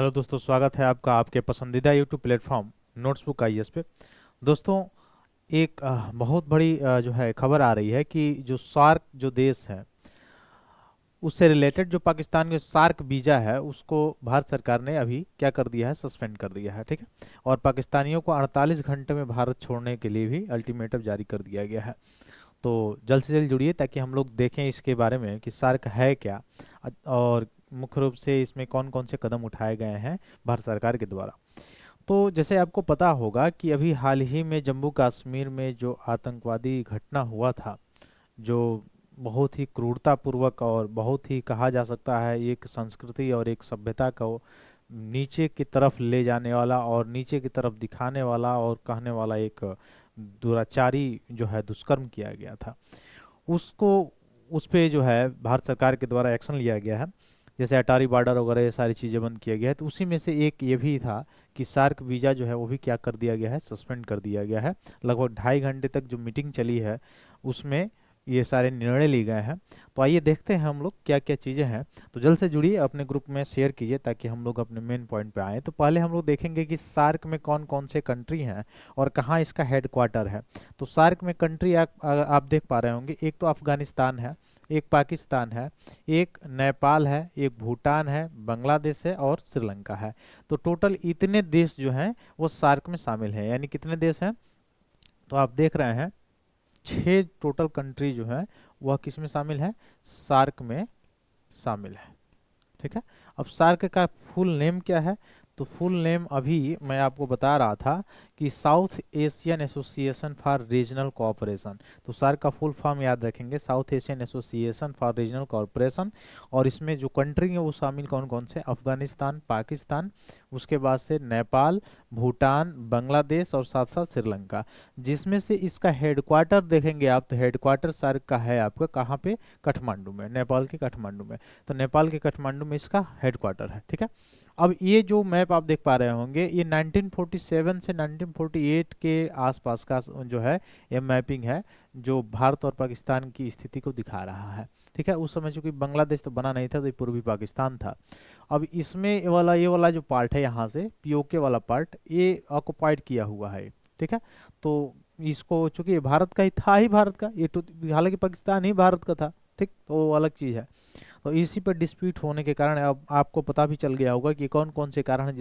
Hello दोस्तों, स्वागत है आपका आपके पसंदीदा यूट्यूब प्लेटफॉर्म नोट्सबुक आईएएस पे। दोस्तों, एक बहुत बड़ी जो है खबर आ रही है कि जो सार्क जो देश है उससे रिलेटेड जो पाकिस्तान के सार्क वीज़ा है उसको भारत सरकार ने अभी क्या कर दिया है, सस्पेंड कर दिया है। ठीक है। और पाकिस्तानियों को 48 घंटे में भारत छोड़ने के लिए भी अल्टीमेटम जारी कर दिया गया है। तो जल्द से जल्द जुड़िए ताकि हम लोग देखें इसके बारे में कि सार्क है क्या और मुख्य रूप से इसमें कौन कौन से कदम उठाए गए हैं भारत सरकार के द्वारा। तो जैसे आपको पता होगा कि अभी हाल ही में जम्मू कश्मीर में जो आतंकवादी घटना हुआ था, जो बहुत ही क्रूरतापूर्वक और बहुत ही कहा जा सकता है एक संस्कृति और एक सभ्यता को नीचे की तरफ ले जाने वाला और नीचे की तरफ दिखाने वाला और कहने वाला एक दुराचारी जो है दुष्कर्म किया गया था, उसको उस पे जो है भारत सरकार के द्वारा एक्शन लिया गया है। जैसे अटारी बॉर्डर वगैरह ये सारी चीज़ें बंद किया गया है, तो उसी में से एक ये भी था कि सार्क वीज़ा जो है वो भी क्या कर दिया गया है, सस्पेंड कर दिया गया है। लगभग 2.5 घंटे तक जो मीटिंग चली है उसमें ये सारे निर्णय लिए गए हैं। तो आइए देखते हैं हम लोग क्या क्या चीज़ें हैं। तो जल्द से जुड़िए, अपने ग्रुप में शेयर कीजिए ताकि हम लोग अपने मेन पॉइंट पे आएँ। तो पहले हम लोग देखेंगे कि सार्क में कौन कौन से कंट्री हैं और कहाँ इसका हेड क्वार्टर है। तो सार्क में कंट्री आप देख पा रहे होंगे, एक तो अफगानिस्तान है, एक पाकिस्तान है, एक नेपाल है, एक भूटान है, बांग्लादेश है और श्रीलंका है। तो टोटल इतने देश जो हैं वो सार्क में शामिल हैं। यानी कितने देश हैं, तो आप देख रहे हैं 6 टोटल कंट्री जो है वह किस में शामिल है, सार्क में शामिल है। ठीक है। अब सार्क का फुल नेम क्या है, तो फुल नेम अभी मैं आपको बता रहा था कि south Asian association for regional cooperation. तो सार्क का फुल फॉर्म याद रखेंगे, south Asian association for regional cooperation. और इसमें जो कंट्री है वो शामिल कौन कौन से, अफगानिस्तान, पाकिस्तान, उसके बाद से नेपाल, भूटान, बांग्लादेश और साथ साथ श्रीलंका। जिसमें से इसका हेडक्वार्टर देखेंगे आप, तो हेडक्वार्टर सार्क का है आपका कहाँ पे, काठमांडू में, नेपाल के काठमांडू में। तो नेपाल के काठमांडू में इसका हेडक्वार्टर है। ठीक है। अब ये जो मैप आप देख पा रहे होंगे ये 1947 से 1948 के आसपास का जो है ये मैपिंग है, जो भारत और पाकिस्तान की स्थिति को दिखा रहा है। ठीक है। उस समय चूंकि बांग्लादेश तो बना नहीं था, तो ये पूर्वी पाकिस्तान था। अब इसमें ये वाला जो पार्ट है, यहाँ से पीओके वाला पार्ट, ये ऑक्युपाइड किया हुआ है। ठीक है। तो इसको चूंकि ये भारत का ही था, ही भारत का ये तो, हालांकि पाकिस्तान ही भारत का था। ठीक, तो वो अलग चीज़ है। तो इसी पर डिस्प्यूट होने के कारण अब आपको पता भी चल गया होगा कि कौन कौन से कारण हैं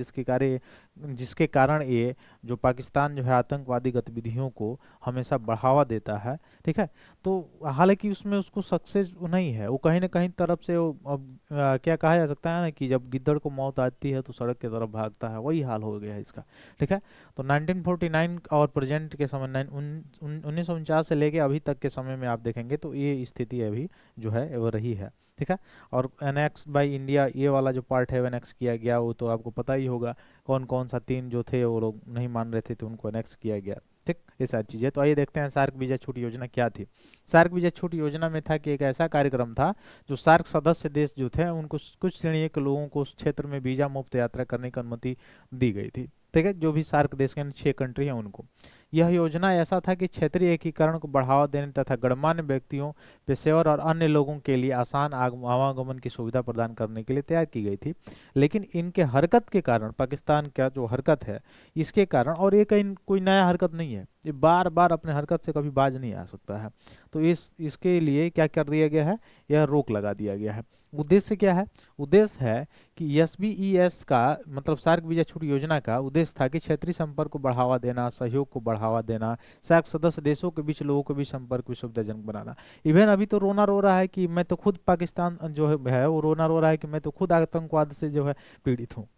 जिसके कारण ये जो पाकिस्तान जो है आतंकवादी गतिविधियों को हमेशा बढ़ावा देता है। ठीक है। तो हालांकि उसमें उसको सक्सेस नहीं है, वो कहीं ना कहीं तरफ से वो अब क्या कहा जा सकता है ना कि जब गिद्दड़ को मौत आती है तो सड़क की तरफ भागता है, वही हाल हो गया है इसका। ठीक है। तो 1949 और प्रेजेंट के समय 1949 से लेके अभी तक के समय में आप देखेंगे तो ये स्थिति अभी जो है वो रही है। ठीक है। और एनेक्स बाय इंडिया ये वाला जो पार्ट है वो एनेक्स किया गया, वो तो आपको पता ही होगा कौन कौन सा 3 जो थे वो लोग नहीं मान रहे थे तो उनको एनेक्स किया गया। ठीक, ये सारी चीज़ें। तो आइए देखते हैं सार्क वीजा छूट योजना क्या थी। सार्क वीजा छूट योजना में था कि एक ऐसा कार्यक्रम था जो सार्क सदस्य देश जो थे उनको कुछ श्रेणी के लोगों को उस क्षेत्र में वीजा मुक्त यात्रा करने की अनुमति दी गई थी। ठीक है। जो भी सार्क देश के 6 कंट्री हैं उनको। यह योजना ऐसा था कि क्षेत्रीय एकीकरण को बढ़ावा देने तथा गणमान्य व्यक्तियों, पेशेवर और अन्य लोगों के लिए आसान आवागमन की सुविधा प्रदान करने के लिए तैयार की गई थी। लेकिन इनके हरकत के कारण, पाकिस्तान का जो हरकत है इसके कारण, और ये कहीं कोई नया हरकत नहीं है, ये बार बार अपने हरकत से कभी बाज नहीं आ सकता है। तो इसके लिए क्या कर दिया गया है, यह रोक लगा दिया गया है। उद्देश्य क्या है, उद्देश्य है कि SBES का मतलब सार्क वीजा छूट योजना का उद्देश्य था कि क्षेत्रीय संपर्क को बढ़ावा देना, सहयोग को बढ़ावा देना, सार्क सदस्य देशों के बीच लोगों के बीच संपर्क को सुविधाजनक बनाना। इवन अभी तो रोना रो रहा है कि मैं तो खुद, पाकिस्तान जो है वो रोना रो रहा है कि मैं तो खुद आतंकवाद से जो है पीड़ित हूँ।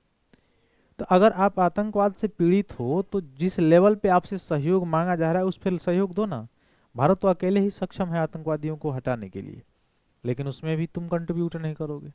तो अगर आप आतंकवाद से पीड़ित हो तो जिस लेवल पे आपसे सहयोग मांगा जा रहा है उस पर सहयोग दो ना। भारत तो अकेले ही सक्षम है आतंकवादियों को हटाने के लिए, लेकिन उसमें भी तुम कंट्रीब्यूट नहीं करोगे।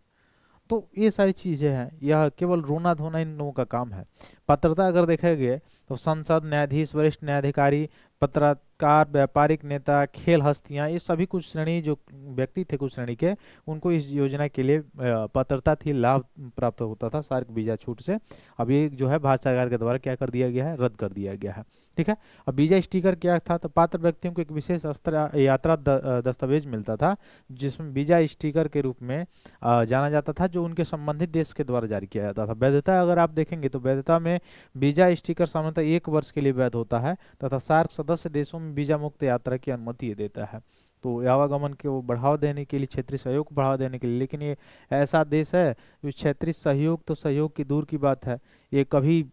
तो ये सारी चीजें हैं, यह केवल रोना धोना इन लोगों का काम है। पात्रता अगर देखा गया तो सांसद, न्यायाधीश, वरिष्ठ न्यायाधिकारी, पत्रकार, व्यापारिक नेता, खेल हस्तियां, ये सभी कुछ श्रेणी जो व्यक्ति थे कुछ श्रेणी के, उनको इस योजना के लिए पात्रता थी, लाभ प्राप्त होता था सार्क वीजा छूट से। अब ये जो है भारत सरकार के द्वारा क्या कर दिया गया है, रद्द कर दिया गया है। ठीक है। अब वीजा स्टिकर क्या था, तो पात्र व्यक्तियों को एक विशेष यात्रा दस्तावेज मिलता था, जिसमें वीजा स्टिकर के रूप में जाना जाता था, जो उनके संबंधित देश के द्वारा जारी किया जाता था। वैधता अगर आप देखेंगे तो वैधता में वीजा स्टिकर सामान्यतः 1 वर्ष के लिए वैध होता है तथा सार्क सदस्य देशों में वीजा मुक्त यात्रा की अनुमति देता है। तो आवागमन को बढ़ावा देने के लिए, क्षेत्रीय सहयोग को बढ़ावा देने के लिए, लेकिन ये ऐसा देश है जो क्षेत्रीय सहयोग तो सहयोग की दूर की बात है, ये कभी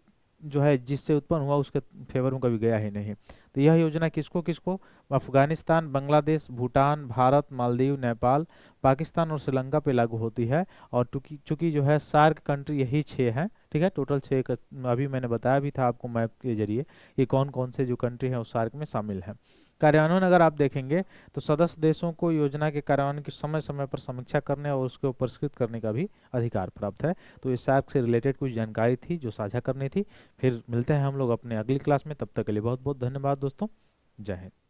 जो है जिससे उत्पन्न हुआ उसके फेवर में कभी गया ही नहीं। तो यह योजना किसको किसको, अफगानिस्तान, बांग्लादेश, भूटान, भारत, मालदीव, नेपाल, पाकिस्तान और श्रीलंका पे लागू होती है। और चूंकि जो है सार्क कंट्री यही 6 हैं, ठीक है, टोटल 6 अभी मैंने बताया भी था आपको मैप के जरिए ये कौन कौन से जो कंट्री हैं उस सार्क में शामिल हैं। कार्यान्वयन अगर आप देखेंगे तो सदस्य देशों को योजना के कार्यान्वयन की समय समय पर समीक्षा करने और उसको पुरस्कृत करने का भी अधिकार प्राप्त है। तो इस सार्क से रिलेटेड कुछ जानकारी थी जो साझा करनी थी। फिर मिलते हैं हम लोग अपने अगली क्लास में, तब तक के लिए बहुत बहुत धन्यवाद दोस्तों। जय हिंद।